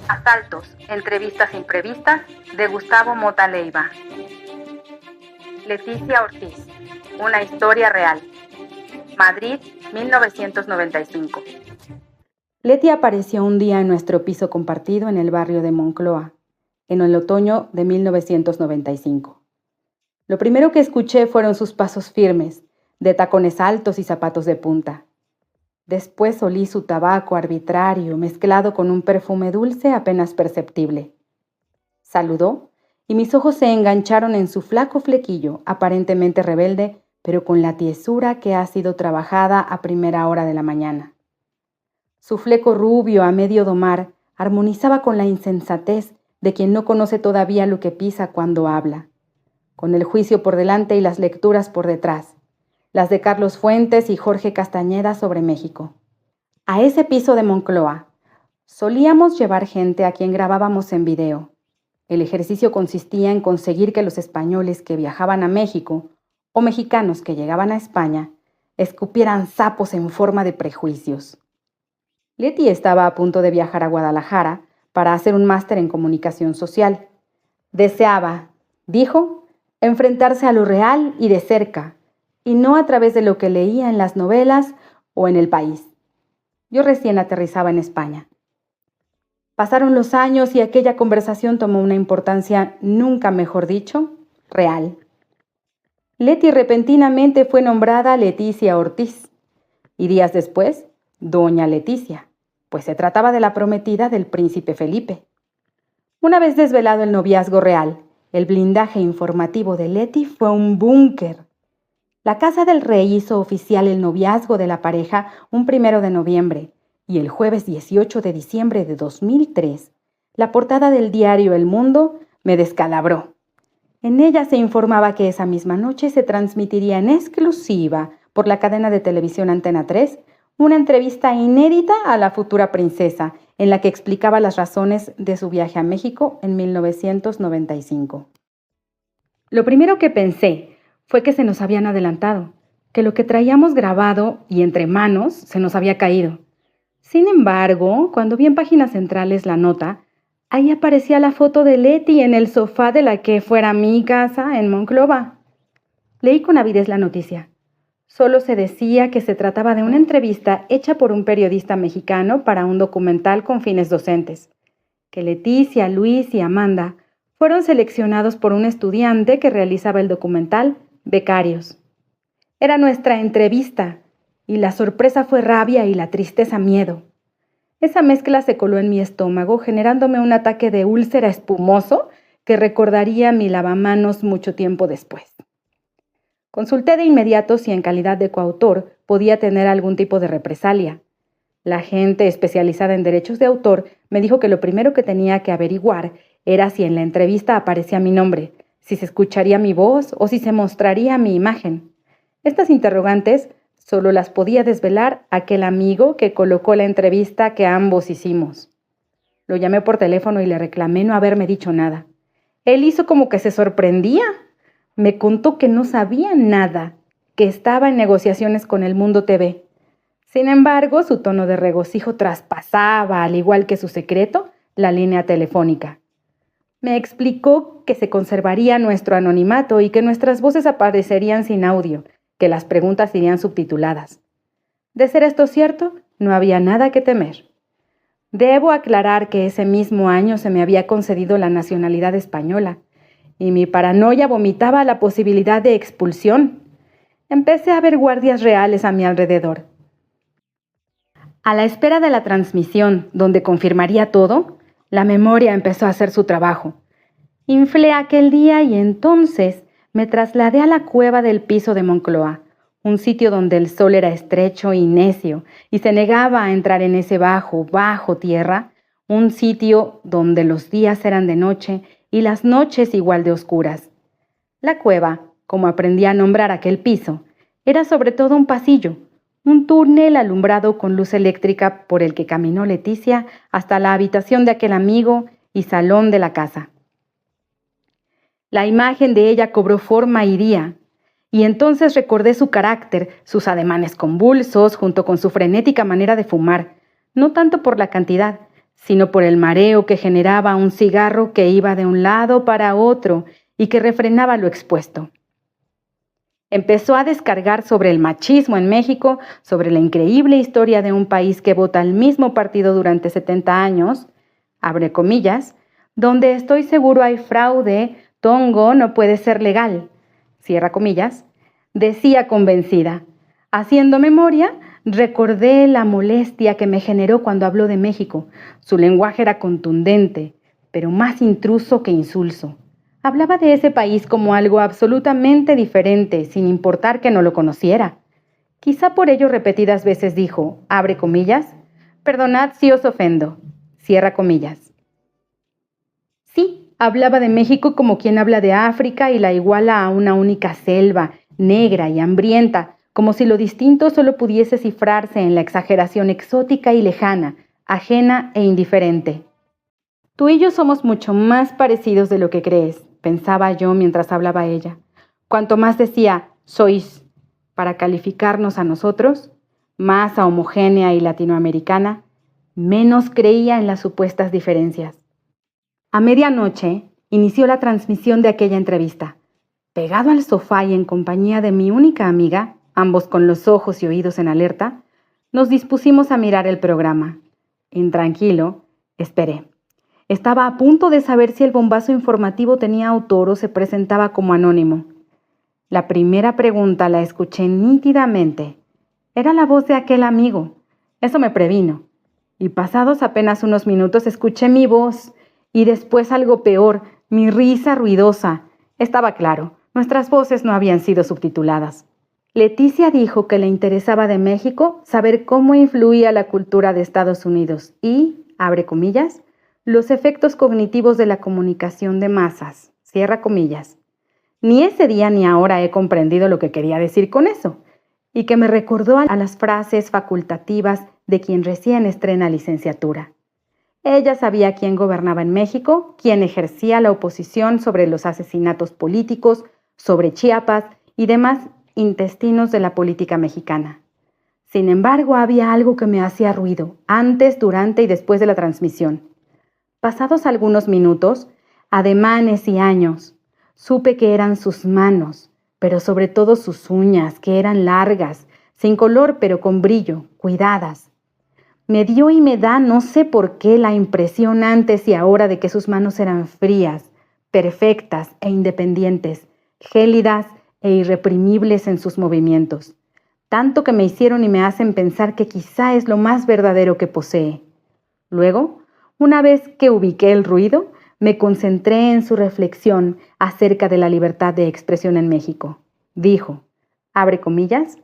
Asaltos, entrevistas imprevistas de Gustavo Mota Leiva. Leticia Ortiz, una historia real. Madrid, 1995. Leti apareció un día en nuestro piso compartido en el barrio de Moncloa, en el otoño de 1995. Lo primero que escuché fueron sus pasos firmes, de tacones altos y zapatos de punta. Después olí su tabaco arbitrario mezclado con un perfume dulce apenas perceptible. Saludó y mis ojos se engancharon en su flaco flequillo, aparentemente rebelde, pero con la tiesura que ha sido trabajada a primera hora de la mañana. Su fleco rubio a medio domar armonizaba con la insensatez de quien no conoce todavía lo que pisa cuando habla, con el juicio por delante y las lecturas por detrás, las de Carlos Fuentes y Jorge Castañeda sobre México. A ese piso de Moncloa solíamos llevar gente a quien grabábamos en video. El ejercicio consistía en conseguir que los españoles que viajaban a México o mexicanos que llegaban a España escupieran sapos en forma de prejuicios. Leti estaba a punto de viajar a Guadalajara para hacer un máster en comunicación social. Deseaba, dijo, enfrentarse a lo real y de cerca, y no a través de lo que leía en las novelas o en El País. Yo recién aterrizaba en España. Pasaron los años y aquella conversación tomó una importancia, nunca mejor dicho, real. Leti repentinamente fue nombrada Leticia Ortiz, y días después, Doña Leticia, pues se trataba de la prometida del príncipe Felipe. Una vez desvelado el noviazgo real, el blindaje informativo de Leti fue un búnker. La Casa del Rey hizo oficial el noviazgo de la pareja un 1 de noviembre, y el jueves 18 de diciembre de 2003, la portada del diario El Mundo me descalabró. En ella se informaba que esa misma noche se transmitiría en exclusiva por la cadena de televisión Antena 3 una entrevista inédita a la futura princesa, en la que explicaba las razones de su viaje a México en 1995. Lo primero que pensé fue que se nos habían adelantado, que lo que traíamos grabado y entre manos se nos había caído. Sin embargo, cuando vi en Páginas Centrales la nota, ahí aparecía la foto de Leti en el sofá de la que fuera mi casa en Monclova. Leí con avidez la noticia. Solo se decía que se trataba de una entrevista hecha por un periodista mexicano para un documental con fines docentes, que Leticia, Luis y Amanda fueron seleccionados por un estudiante que realizaba el documental Becarios. Era nuestra entrevista, y la sorpresa fue rabia y la tristeza miedo. Esa mezcla se coló en mi estómago, generándome un ataque de úlcera espumoso que recordaría mi lavamanos mucho tiempo después. Consulté de inmediato si en calidad de coautor podía tener algún tipo de represalia. La gente especializada en derechos de autor me dijo que lo primero que tenía que averiguar era si en la entrevista aparecía mi nombre, si se escucharía mi voz o si se mostraría mi imagen. Estas interrogantes solo las podía desvelar aquel amigo que colocó la entrevista que ambos hicimos. Lo llamé por teléfono y le reclamé no haberme dicho nada. Él hizo como que se sorprendía. Me contó que no sabía nada, que estaba en negociaciones con El Mundo TV. Sin embargo, su tono de regocijo traspasaba, al igual que su secreto, la línea telefónica. Me explicó que se conservaría nuestro anonimato y que nuestras voces aparecerían sin audio, que las preguntas irían subtituladas. De ser esto cierto, no había nada que temer. Debo aclarar que ese mismo año se me había concedido la nacionalidad española, y mi paranoia vomitaba la posibilidad de expulsión. Empecé a ver guardias reales a mi alrededor. A la espera de la transmisión, donde confirmaría todo, la memoria empezó a hacer su trabajo. Inflé aquel día y entonces me trasladé a la cueva del piso de Moncloa, un sitio donde el sol era estrecho y necio y se negaba a entrar en ese bajo tierra, un sitio donde los días eran de noche y las noches igual de oscuras. La cueva, como aprendí a nombrar aquel piso, era sobre todo un pasillo, un túnel alumbrado con luz eléctrica por el que caminó Leticia hasta la habitación de aquel amigo y salón de la casa. La imagen de ella cobró forma y día, y entonces recordé su carácter, sus ademanes convulsos, junto con su frenética manera de fumar, no tanto por la cantidad, sino por el mareo que generaba un cigarro que iba de un lado para otro y que refrenaba lo expuesto. Empezó a descargar sobre el machismo en México, sobre la increíble historia de un país que vota al mismo partido durante 70 años, abre comillas, donde estoy seguro hay fraude, Tongo no puede ser legal, cierra comillas, decía convencida. Haciendo memoria, recordé la molestia que me generó cuando habló de México. Su lenguaje era contundente, pero más intruso que insulso. Hablaba de ese país como algo absolutamente diferente, sin importar que no lo conociera. Quizá por ello repetidas veces dijo, abre comillas, perdonad si os ofendo, cierra comillas. Sí, hablaba de México como quien habla de África y la iguala a una única selva, negra y hambrienta, como si lo distinto solo pudiese cifrarse en la exageración exótica y lejana, ajena e indiferente. Tú y yo somos mucho más parecidos de lo que crees, pensaba yo mientras hablaba ella. Cuanto más decía, sois, para calificarnos a nosotros, masa homogénea y latinoamericana, menos creía en las supuestas diferencias. A medianoche inició la transmisión de aquella entrevista. Pegado al sofá y en compañía de mi única amiga, ambos con los ojos y oídos en alerta, nos dispusimos a mirar el programa. Intranquilo, esperé. Estaba a punto de saber si el bombazo informativo tenía autor o se presentaba como anónimo. La primera pregunta la escuché nítidamente. Era la voz de aquel amigo. Eso me previno. Y pasados apenas unos minutos escuché mi voz y después algo peor, mi risa ruidosa. Estaba claro, nuestras voces no habían sido subtituladas. Leticia dijo que le interesaba de México saber cómo influía la cultura de Estados Unidos y, abre comillas, los efectos cognitivos de la comunicación de masas, cierra comillas. Ni ese día ni ahora he comprendido lo que quería decir con eso, y que me recordó a las frases facultativas de quien recién estrena licenciatura. Ella sabía quién gobernaba en México, quién ejercía la oposición sobre los asesinatos políticos, sobre Chiapas y demás intestinos de la política mexicana. Sin embargo, había algo que me hacía ruido, antes, durante y después de la transmisión. Pasados algunos minutos, ademanes y años, supe que eran sus manos, pero sobre todo sus uñas, que eran largas, sin color pero con brillo, cuidadas. Me dio y me da, no sé por qué, la impresión antes y ahora de que sus manos eran frías, perfectas e independientes, gélidas e irreprimibles en sus movimientos, tanto que me hicieron y me hacen pensar que quizá es lo más verdadero que posee. Luego, una vez que ubiqué el ruido, me concentré en su reflexión acerca de la libertad de expresión en México. Dijo, abre comillas,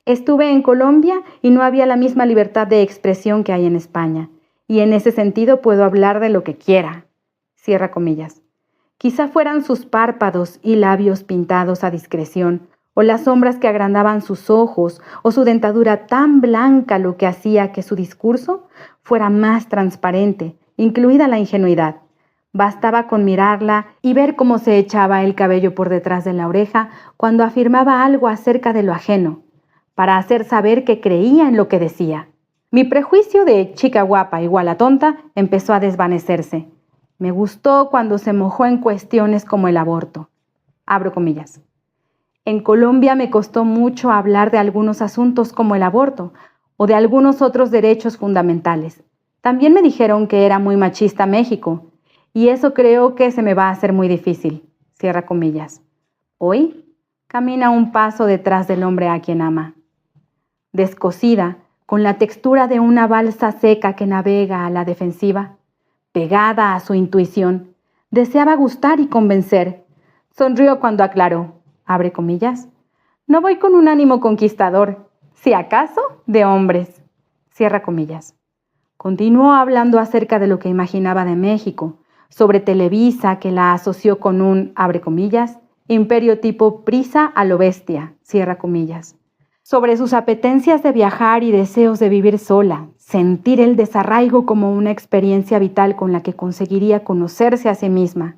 estuve en Colombia y no había la misma libertad de expresión que hay en España, y en ese sentido puedo hablar de lo que quiera. Cierra comillas. Quizá fueran sus párpados y labios pintados a discreción, o las sombras que agrandaban sus ojos, o su dentadura tan blanca lo que hacía que su discurso fuera más transparente, incluida la ingenuidad. Bastaba con mirarla y ver cómo se echaba el cabello por detrás de la oreja cuando afirmaba algo acerca de lo ajeno, para hacer saber que creía en lo que decía. Mi prejuicio de chica guapa igual a tonta empezó a desvanecerse. Me gustó cuando se mojó en cuestiones como el aborto. Abro comillas. En Colombia me costó mucho hablar de algunos asuntos como el aborto o de algunos otros derechos fundamentales. También me dijeron que era muy machista México, y eso creo que se me va a hacer muy difícil. Cierra comillas. Hoy camina un paso detrás del hombre a quien ama. Descosida, con la textura de una balsa seca que navega a la defensiva, pegada a su intuición, deseaba gustar y convencer. Sonrió cuando aclaró, abre comillas, no voy con un ánimo conquistador, si acaso de hombres, cierra comillas. Continuó hablando acerca de lo que imaginaba de México, sobre Televisa que la asoció con un, abre comillas, imperio tipo prisa a lo bestia, cierra comillas. Sobre sus apetencias de viajar y deseos de vivir sola, sentir el desarraigo como una experiencia vital con la que conseguiría conocerse a sí misma.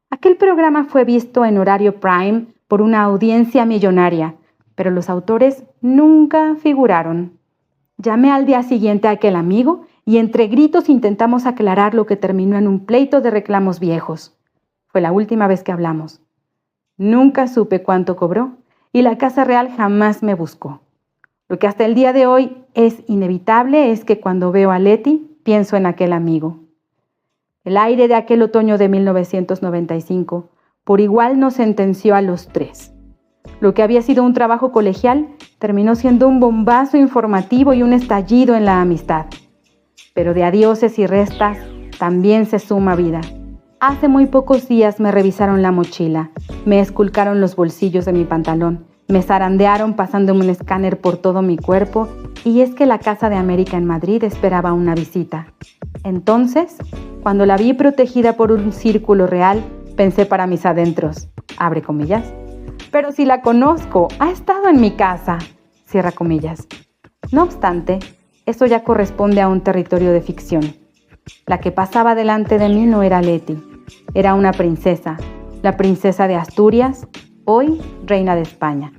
Aquel programa fue visto en horario prime por una audiencia millonaria, pero los autores nunca figuraron. Llamé al día siguiente a aquel amigo y entre gritos intentamos aclarar lo que terminó en un pleito de reclamos viejos. Fue la última vez que hablamos. Nunca supe cuánto cobró y la Casa Real jamás me buscó. Lo que hasta el día de hoy es inevitable es que cuando veo a Leti pienso en aquel amigo. El aire de aquel otoño de 1995 por igual nos sentenció a los tres. Lo que había sido un trabajo colegial terminó siendo un bombazo informativo y un estallido en la amistad. Pero de adioses y restas también se suma vida. Hace muy pocos días me revisaron la mochila, me esculcaron los bolsillos de mi pantalón, me zarandearon pasándome un escáner por todo mi cuerpo y es que la Casa de América en Madrid esperaba una visita. Entonces, cuando la vi protegida por un círculo real, pensé para mis adentros, abre comillas, pero si la conozco, ha estado en mi casa, cierra comillas. No obstante, eso ya corresponde a un territorio de ficción. La que pasaba delante de mí no era Leti, era una princesa, la princesa de Asturias, hoy reina de España.